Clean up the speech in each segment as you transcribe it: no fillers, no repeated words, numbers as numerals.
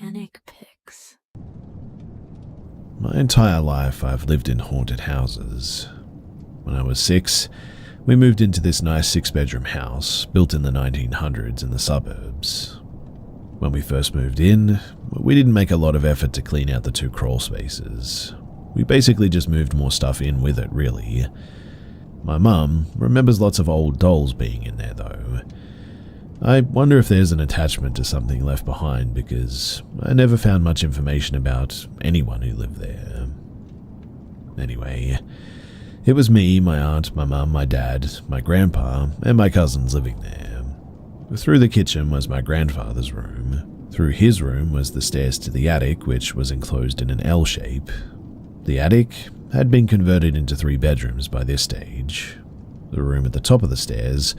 PanicPix. My entire life I've lived in haunted houses. When I was 6, we moved into this nice 6-bedroom house built in the 1900s in the suburbs. When we first moved in, we didn't make a lot of effort to clean out the 2 crawl spaces. We basically just moved more stuff in with it, really. My mum remembers lots of old dolls being in there, though. I wonder if there's an attachment to something left behind because I never found much information about anyone who lived there. Anyway, it was me, my aunt, my mum, my dad, my grandpa, and my cousins living there. Through the kitchen was my grandfather's room. Through his room was the stairs to the attic, which was enclosed in an L shape. The attic had been converted into 3 bedrooms by this stage. The room at the top of the stairs,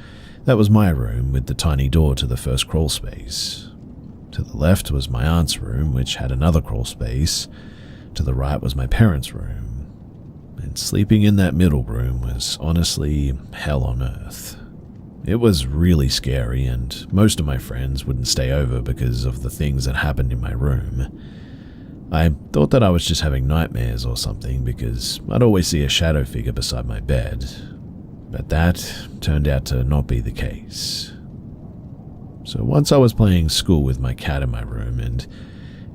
that was my room with the tiny door to the first crawl space. To the left was my aunt's room, which had another crawl space. To the right was my parents' room. And sleeping in that middle room was honestly hell on earth. It was really scary, and most of my friends wouldn't stay over because of the things that happened in my room. I thought that I was just having nightmares or something because I'd always see a shadow figure beside my bed. But that turned out to not be the case. So once I was playing school with my cat in my room, and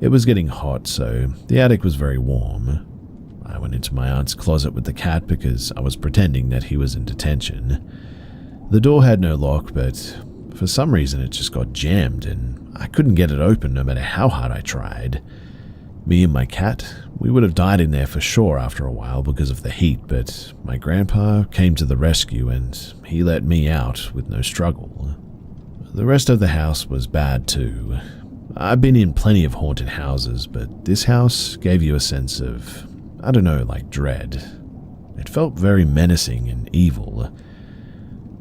it was getting hot, so the attic was very warm. I went into my aunt's closet with the cat because I was pretending that he was in detention. The door had no lock, but for some reason it just got jammed and I couldn't get it open no matter how hard I tried. Me and my cat, we would have died in there for sure after a while because of the heat, but my grandpa came to the rescue and he let me out with no struggle. The rest of the house was bad too. I've been in plenty of haunted houses, but this house gave you a sense of, I don't know, like dread. It felt very menacing and evil.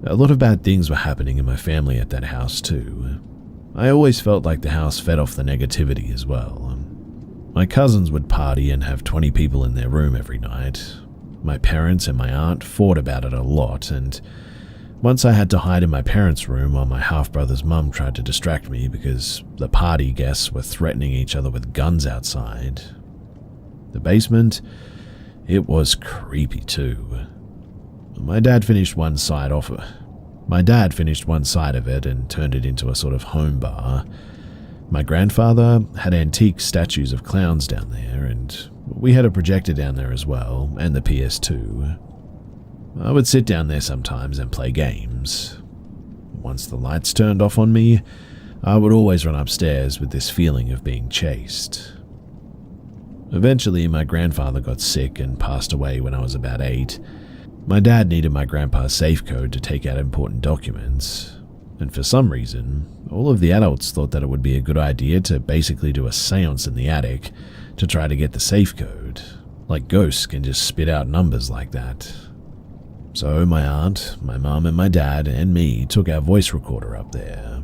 A lot of bad things were happening in my family at that house too. I always felt like the house fed off the negativity as well. My cousins would party and have 20 people in their room every night. My parents and my aunt fought about it a lot, and once I had to hide in my parents' room while my half-brother's mum tried to distract me because the party guests were threatening each other with guns outside. The basement, it was creepy too. My dad finished one side of it and turned it into a sort of home bar. My grandfather had antique statues of clowns down there, and we had a projector down there as well, and the PS2. I would sit down there sometimes and play games. Once the lights turned off on me, I would always run upstairs with this feeling of being chased. Eventually, my grandfather got sick and passed away when I was about 8. My dad needed my grandpa's safe code to take out important documents, and for some reason, all of the adults thought that it would be a good idea to basically do a seance in the attic to try to get the safe code, like ghosts can just spit out numbers like that. So my aunt, my mum and my dad and me took our voice recorder up there.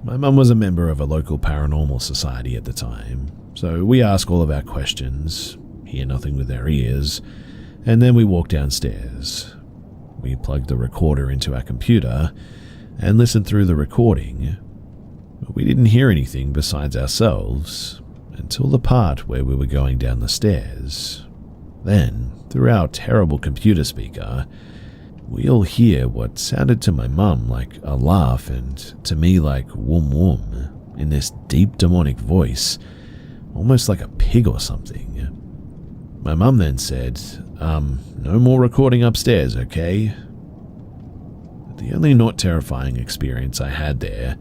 My mum was a member of a local paranormal society at the time, so we asked all of our questions, hear nothing with our ears, and then we walked downstairs. We plugged the recorder into our computer and listened through the recording. We didn't hear anything besides ourselves until the part where we were going down the stairs. Then, through our terrible computer speaker, we all hear what sounded to my mum like a laugh and to me like wum wum in this deep demonic voice, almost like a pig or something. My mum then said, no more recording upstairs, okay? The only not terrifying experience I had there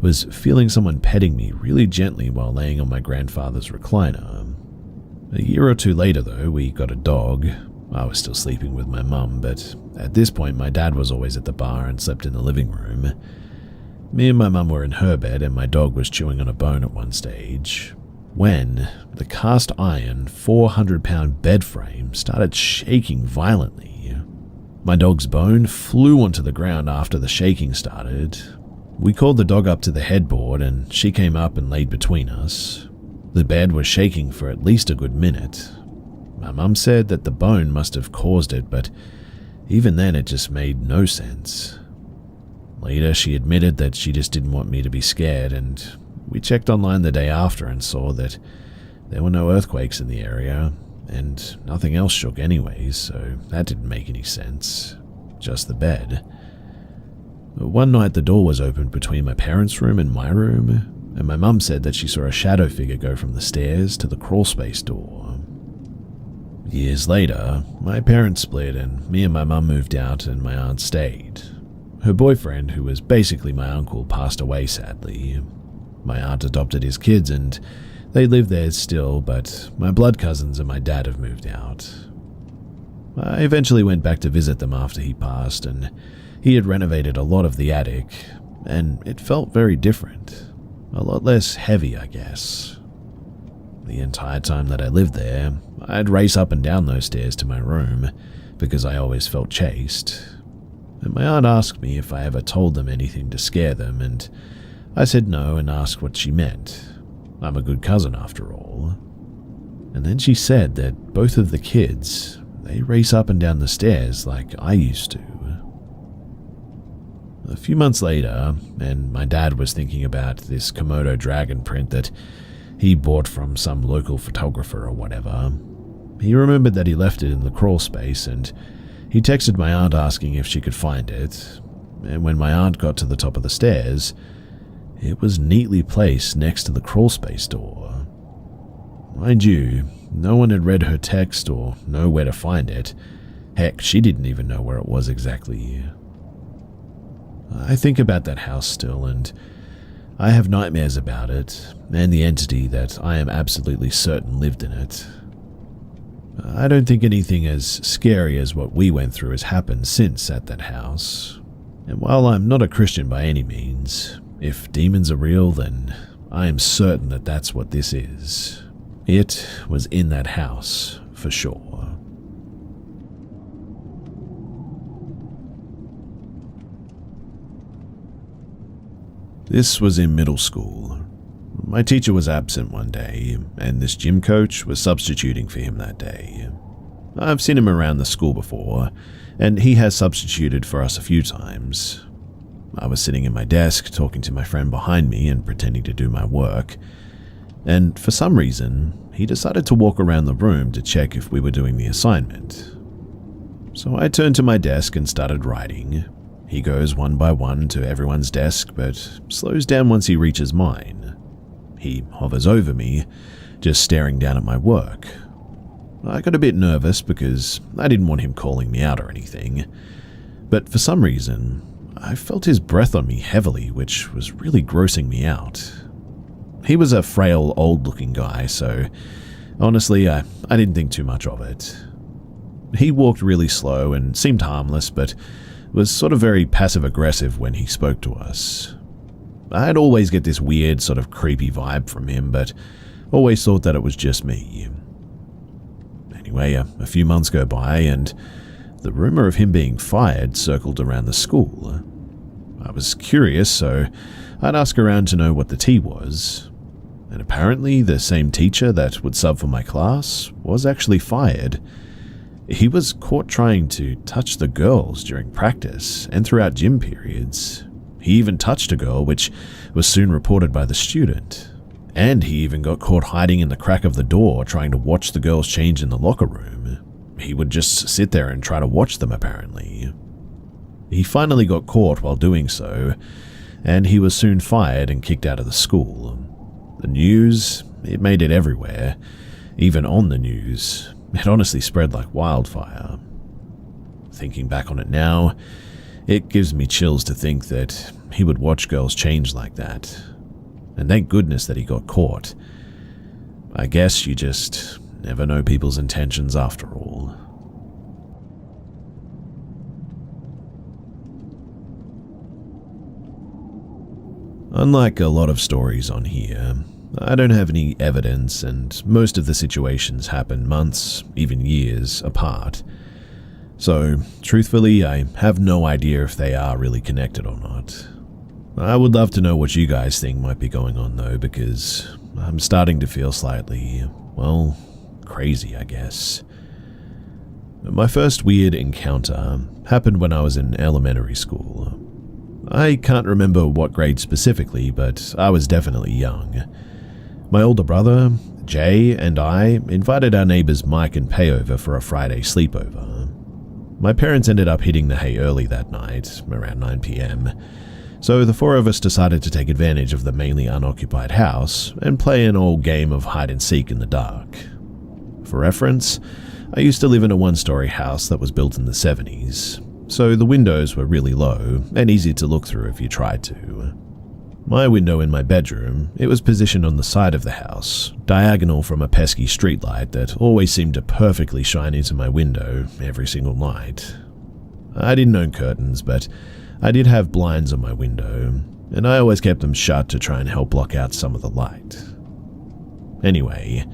was feeling someone petting me really gently while laying on my grandfather's recliner. A year or 2 later, though, we got a dog. I was still sleeping with my mum, but at this point my dad was always at the bar and slept in the living room. Me and my mum were in her bed and my dog was chewing on a bone at one stage, when the cast iron 400-pound bed frame started shaking violently. My dog's bone flew onto the ground after the shaking started. We called the dog up to the headboard and she came up and laid between us. The bed was shaking for at least a good minute. My mum said that the bone must have caused it, but even then it just made no sense. Later she admitted that she just didn't want me to be scared, and We checked online the day after and saw that there were no earthquakes in the area, and nothing else shook anyways, so that didn't make any sense. Just the bed. One night the door was opened between my parents' room and my room, and my mum said that she saw a shadow figure go from the stairs to the crawlspace door. Years later, my parents split and me and my mum moved out and my aunt stayed. Her boyfriend, who was basically my uncle, passed away sadly. My aunt adopted his kids and they live there still, but my blood cousins and my dad have moved out. I eventually went back to visit them after he passed, and he had renovated a lot of the attic, and it felt very different. A lot less heavy, I guess. The entire time that I lived there, I'd race up and down those stairs to my room, because I always felt chased. And my aunt asked me if I ever told them anything to scare them, and I said no and asked what she meant. I'm a good cousin after all. And then she said that both of the kids, they race up and down the stairs like I used to. A few months later, and my dad was thinking about this Komodo dragon print that he bought from some local photographer or whatever. He remembered that he left it in the crawl space, and he texted my aunt asking if she could find it. And when my aunt got to the top of the stairs, it was neatly placed next to the crawl space door. Mind you, no one had read her text or know where to find it. Heck, she didn't even know where it was exactly. I think about that house still, and I have nightmares about it, and the entity that I am absolutely certain lived in it. I don't think anything as scary as what we went through has happened since at that house. And while I'm not a Christian by any means, if demons are real, then I am certain that that's what this is. It was in that house, for sure. This was in middle school. My teacher was absent one day, and this gym coach was substituting for him that day. I've seen him around the school before, and he has substituted for us a few times. I was sitting at my desk talking to my friend behind me and pretending to do my work, and for some reason, he decided to walk around the room to check if we were doing the assignment. So I turned to my desk and started writing. He goes one by one to everyone's desk, but slows down once he reaches mine. He hovers over me, just staring down at my work. I got a bit nervous because I didn't want him calling me out or anything, but for some reason, I felt his breath on me heavily, which was really grossing me out. He was a frail, old-looking guy, so honestly, I didn't think too much of it. He walked really slow and seemed harmless, but was sort of very passive-aggressive when he spoke to us. I'd always get this weird, sort of creepy vibe from him, but always thought that it was just me. Anyway, a few months go by, and the rumor of him being fired circled around the school. I was curious, so I'd ask around to know what the tea was. And apparently the same teacher that would sub for my class was actually fired. He was caught trying to touch the girls during practice and throughout gym periods. He even touched a girl, which was soon reported by the student. And he even got caught hiding in the crack of the door trying to watch the girls change in the locker room. He would just sit there and try to watch them, apparently. He finally got caught while doing so, and he was soon fired and kicked out of the school. The news, it made it everywhere. Even on the news, it honestly spread like wildfire. Thinking back on it now, it gives me chills to think that he would watch girls change like that. And thank goodness that he got caught. I guess you just never know people's intentions after all. Unlike a lot of stories on here, I don't have any evidence, and most of the situations happen months, even years, apart. So, truthfully, I have no idea if they are really connected or not. I would love to know what you guys think might be going on though, because I'm starting to feel slightly, well, crazy, I guess. My first weird encounter happened when I was in elementary school. I can't remember what grade specifically, but I was definitely young. My older brother, Jay, and I invited our neighbors Mike and Pay over for a Friday sleepover. My parents ended up hitting the hay early that night, around 9 p.m., so the four of us decided to take advantage of the mainly unoccupied house and play an old game of hide-and-seek in the dark. For reference, I used to live in a one-story house that was built in the 70s, so the windows were really low and easy to look through if you tried to. My window in my bedroom, it was positioned on the side of the house, diagonal from a pesky streetlight that always seemed to perfectly shine into my window every single night. I didn't own curtains, but I did have blinds on my window, and I always kept them shut to try and help block out some of the light. Anyway,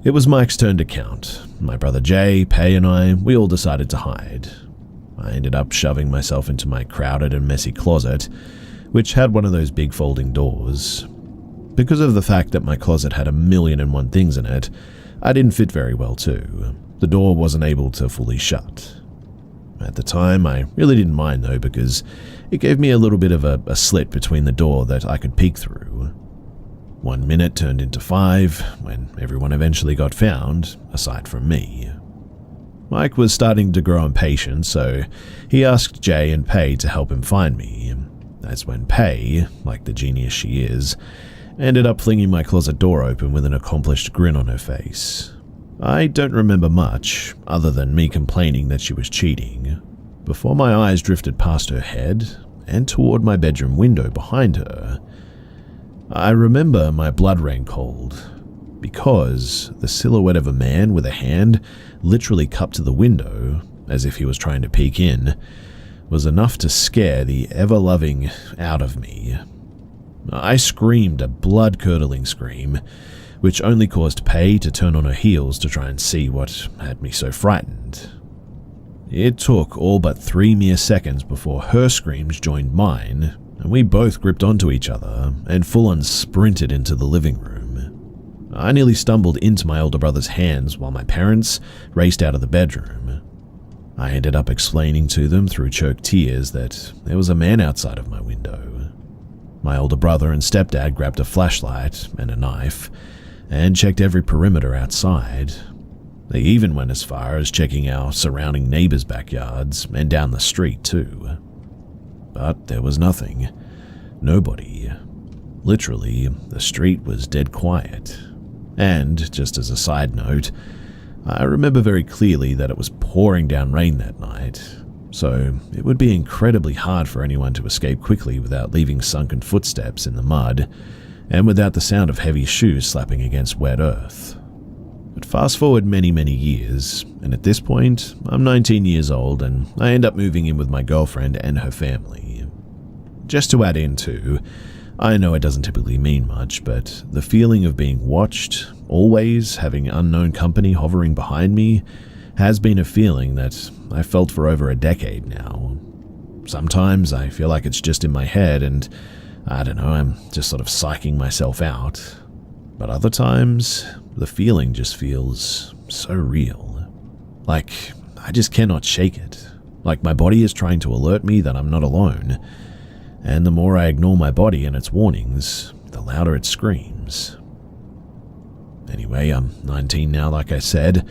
it was Mike's turn to count. My brother Jay, Pay, and I, we all decided to hide. I ended up shoving myself into my crowded and messy closet, which had one of those big folding doors. Because of the fact that my closet had 1,000,001 things in it, I didn't fit very well too. The door wasn't able to fully shut. At the time, I really didn't mind though, because it gave me a little bit of a slit between the door that I could peek through. 1 minute turned into 5 when everyone eventually got found, aside from me. Mike was starting to grow impatient, so he asked Jay and Pay to help him find me. That's when Pay, like the genius she is, ended up flinging my closet door open with an accomplished grin on her face. I don't remember much, other than me complaining that she was cheating, before my eyes drifted past her head and toward my bedroom window behind her. I remember my blood ran cold, because the silhouette of a man with a hand literally cupped to the window, as if he was trying to peek in, was enough to scare the ever-loving out of me. I screamed a blood-curdling scream, which only caused Pay to turn on her heels to try and see what had me so frightened. It took all but 3 mere seconds before her screams joined mine, and we both gripped onto each other and full-on sprinted into the living room. I nearly stumbled into my older brother's hands while my parents raced out of the bedroom. I ended up explaining to them through choked tears that there was a man outside of my window. My older brother and stepdad grabbed a flashlight and a knife and checked every perimeter outside. They even went as far as checking our surrounding neighbors' backyards and down the street too. But there was nothing. Nobody. Literally, the street was dead quiet. And, just as a side note, I remember very clearly that it was pouring down rain that night, so it would be incredibly hard for anyone to escape quickly without leaving sunken footsteps in the mud, and without the sound of heavy shoes slapping against wet earth. But fast forward many, many years, and at this point, I'm 19 years old and I end up moving in with my girlfriend and her family. Just to add in too, I know it doesn't typically mean much, but the feeling of being watched, always having unknown company hovering behind me, has been a feeling that I've felt for over a decade now. Sometimes I feel like it's just in my head and, I don't know, I'm just sort of psyching myself out. But other times, the feeling just feels so real. Like, I just cannot shake it. Like my body is trying to alert me that I'm not alone. And the more I ignore my body and its warnings, the louder it screams. Anyway, I'm 19 now, like I said,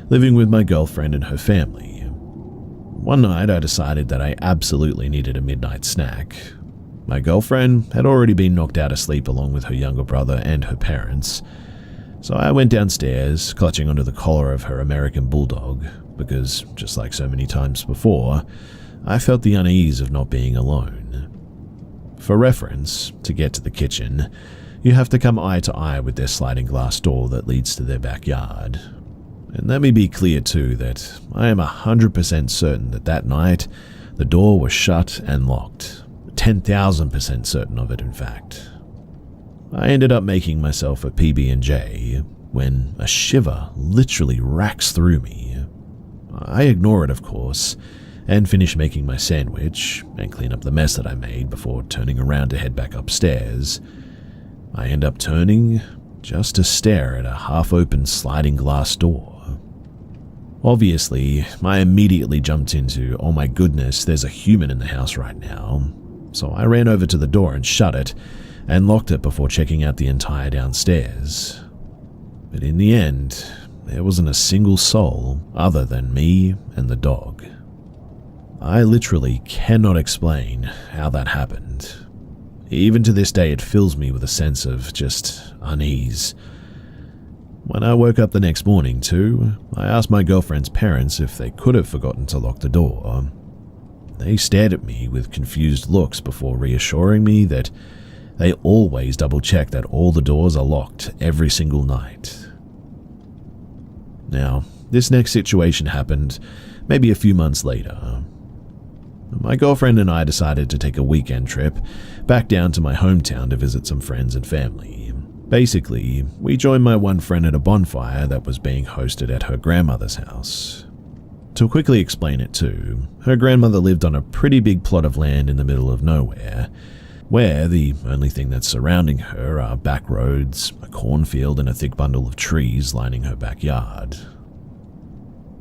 living with my girlfriend and her family. One night I decided that I absolutely needed a midnight snack. My girlfriend had already been knocked out of sleep along with her younger brother and her parents, so I went downstairs, clutching onto the collar of her American bulldog, because, just like so many times before, I felt the unease of not being alone. For reference, to get to the kitchen, you have to come eye to eye with their sliding glass door that leads to their backyard. And let me be clear too that I am 100% certain that that night the door was shut and locked. 10,000% certain of it, in fact. I ended up making myself a PB&J when a shiver literally racks through me. I ignore it, of course, and finish making my sandwich and clean up the mess that I made before turning around to head back upstairs. I end up turning just to stare at a half-open sliding glass door. Obviously, I immediately jumped into, oh my goodness, there's a human in the house right now. so I ran over to the door and shut it, and locked it before checking out the entire downstairs. But in the end, there wasn't a single soul other than me and the dog. I literally cannot explain how that happened. Even to this day, it fills me with a sense of just unease. When I woke up the next morning too, I asked my girlfriend's parents if they could have forgotten to lock the door. They stared at me with confused looks before reassuring me that they always double-check that all the doors are locked every single night. Now, this next situation happened maybe a few months later. My girlfriend and I decided to take a weekend trip back down to my hometown to visit some friends and family. Basically, we joined my one friend at a bonfire that was being hosted at her grandmother's house. To quickly explain it too, her grandmother lived on a pretty big plot of land in the middle of nowhere, where the only thing that's surrounding her are back roads, a cornfield, and a thick bundle of trees lining her backyard.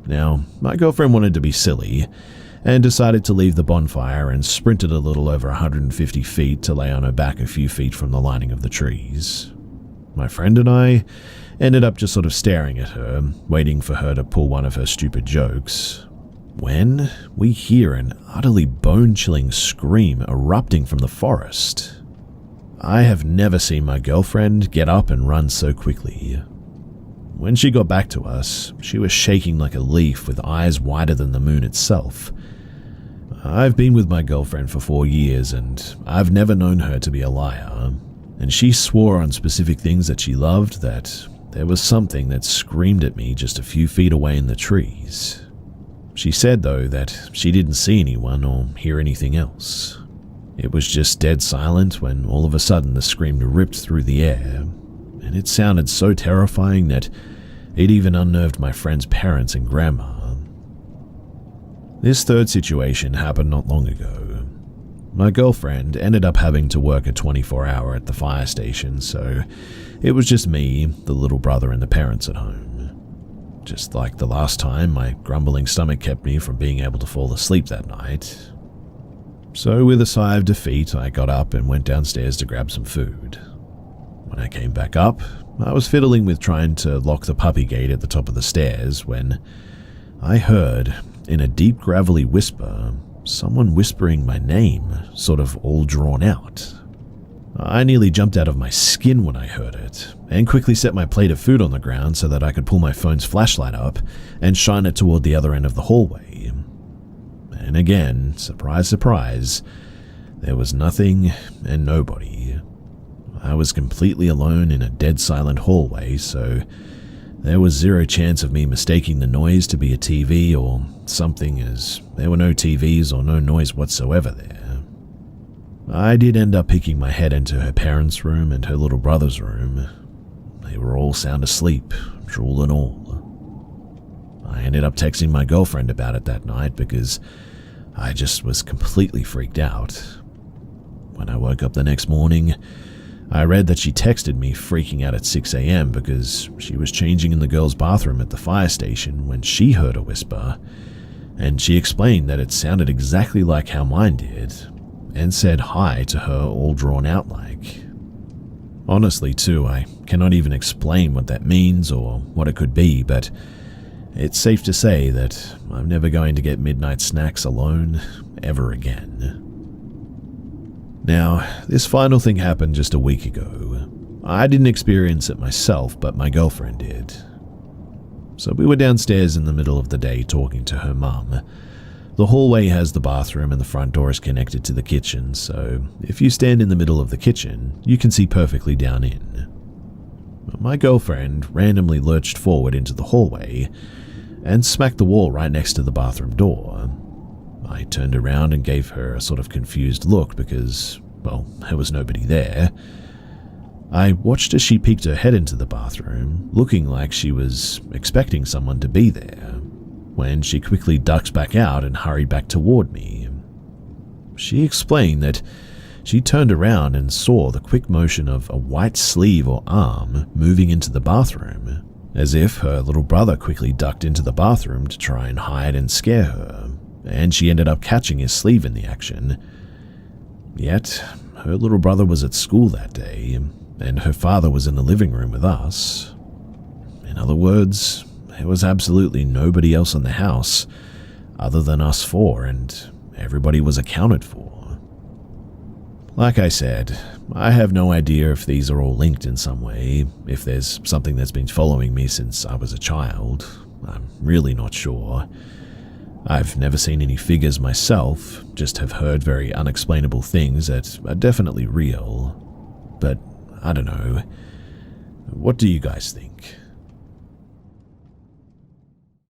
Now, my girlfriend wanted to be silly and decided to leave the bonfire and sprinted a little over 150 feet to lay on her back a few feet from the lining of the trees. My friend and I ended up just sort of staring at her, waiting for her to pull one of her stupid jokes, when we hear an utterly bone-chilling scream erupting from the forest. I have never seen my girlfriend get up and run so quickly. When she got back to us, she was shaking like a leaf with eyes wider than the moon itself. I've been with my girlfriend for 4 years and I've never known her to be a liar, and she swore on specific things that she loved that there was something that screamed at me just a few feet away in the trees. She said, though, that she didn't see anyone or hear anything else. It was just dead silent when all of a sudden the scream ripped through the air, and it sounded so terrifying that it even unnerved my friend's parents and grandma. This third situation happened not long ago. My girlfriend ended up having to work a 24-hour at the fire station, so it was just me, the little brother, and the parents at home. Just like the last time, my grumbling stomach kept me from being able to fall asleep that night. So with a sigh of defeat, I got up and went downstairs to grab some food. When I came back up, I was fiddling with trying to lock the puppy gate at the top of the stairs when I heard, in a deep gravelly whisper, someone whispering my name, sort of all drawn out. I nearly jumped out of my skin when I heard it, and quickly set my plate of food on the ground so that I could pull my phone's flashlight up and shine it toward the other end of the hallway. And again, surprise, surprise, there was nothing and nobody. I was completely alone in a dead silent hallway, so there was zero chance of me mistaking the noise to be a TV or something, as there were no TVs or no noise whatsoever there. I did end up peeking my head into her parents' room and her little brother's room. They were all sound asleep, drool and all. I ended up texting my girlfriend about it that night because I just was completely freaked out. When I woke up the next morning, I read that she texted me freaking out at 6 a.m. because she was changing in the girls' bathroom at the fire station when she heard a whisper, and she explained that it sounded exactly like how mine did, and said hi to her all drawn out like. Honestly too, I cannot even explain what that means or what it could be, but it's safe to say that I'm never going to get midnight snacks alone ever again. Now, this final thing happened just a week ago. I didn't experience it myself, but my girlfriend did. So we were downstairs in the middle of the day talking to her mum. The hallway has the bathroom and the front door is connected to the kitchen, so if you stand in the middle of the kitchen, you can see perfectly down in. My girlfriend randomly lurched forward into the hallway and smacked the wall right next to the bathroom door. I turned around and gave her a sort of confused look because, well, there was nobody there. I watched as she peeked her head into the bathroom, looking like she was expecting someone to be there, when she quickly ducked back out and hurried back toward me. She explained that she turned around and saw the quick motion of a white sleeve or arm moving into the bathroom, as if her little brother quickly ducked into the bathroom to try and hide and scare her, and she ended up catching his sleeve in the action. Yet, her little brother was at school that day, and her father was in the living room with us. In other words, there was absolutely nobody else in the house other than us four, and everybody was accounted for. Like I said, I have no idea if these are all linked in some way, if there's something that's been following me since I was a child. I'm really not sure. I've never seen any figures myself, just have heard very unexplainable things that are definitely real. But I don't know. What do you guys think?